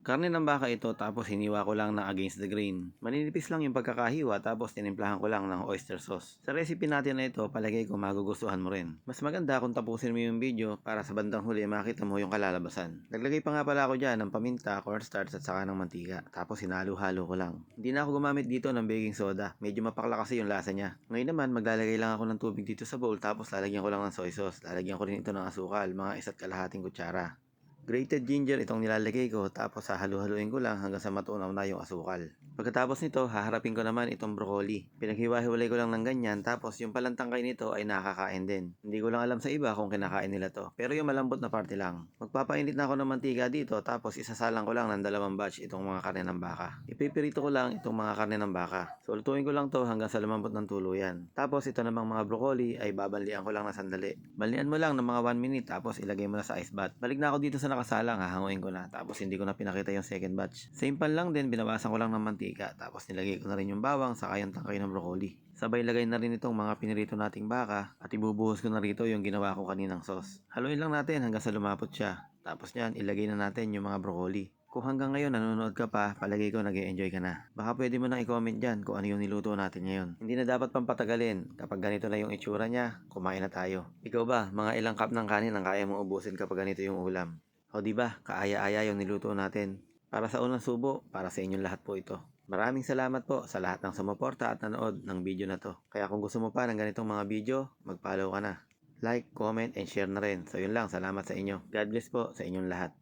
Karne ng baka ito tapos hiniwa ko lang na against the grain. Maninipis lang yung pagkakahiwa tapos tinimplahan ko lang ng oyster sauce. Sa recipe natin na ito, palagay ko magugustuhan mo rin. Mas maganda kung tapusin mo yung video para sa bandang huli makita mo yung kalalabasan. Naglagay pa nga pala ako dyan ng paminta, cornstarch at saka ng mantika. Tapos hinalo-halo ko lang. Hindi na ako gumamit dito ng baking soda. Medyo mapakla kasi yung lasa niya. Ngayon naman maglalagay lang ako ng tubig dito sa bowl tapos lalagyan ko lang ng soy sauce. Lalagyan ko rin ito ng asukal, mga 1.5 kutsara. Grated ginger itong nilalagay ko tapos hahalu-haluin ko lang hanggang sa matunaw na yung asukal. Pagkatapos nito, haharapin ko naman itong broccoli. Pinaghiwa-hiwalay ko lang ng ganyan tapos yung palang tangkay nito ay nakakain din. Hindi ko lang alam sa iba kung kinakain nila to, pero yung malambot na parte lang. Magpapainit na ako ng mantika dito tapos isasalang ko lang ng 2 batch itong mga karne ng baka. Ipipirito ko lang itong mga karne ng baka. So lutuin ko lang to hanggang sa lumambot ng tuluyan. Tapos ito namang mga broccoli ay babanlian ko lang ng sandali. Banlian mo lang ng mga 1 minute tapos ilagay mo na sa ice bath. Balik na ako dito sa nakasalang, hahanguin ko na tapos hindi ko na pinakita yung second batch. Same pan lang din, binawasan ko lang ng mantika tapos nilagay ko na rin yung bawang saka yung tangkay ng broccoli. Sabay lagay na rin itong mga pinirito nating baka at ibubuhos ko na rito yung ginawa ko kaninang sauce. Haluin lang natin hanggang sa lumapot siya. Tapos niyan, ilagay na natin yung mga broccoli. Kung hanggang ngayon nanonood ka pa, palagay ko nag-e-enjoy ka na. Baka pwede mo nang i-comment dyan kung ano yung niluto natin ngayon. Hindi na dapat pampatagalin. Kapag ganito na yung itsura niya, kumain na tayo. Ikaw ba, mga ilang cup ng kanin ang kaya mong ubusin kapag ganito yung ulam? O di ba, kaaya-aya yung niluto natin. Para sa unang subo, para sa inyong lahat po ito. Maraming salamat po sa lahat ng sumuporta at nanood ng video na to. Kaya kung gusto mo pa ng ganitong mga video, mag-follow ka na. Like, comment, and share na rin. So yun lang, salamat sa inyo. God bless po sa inyong lahat.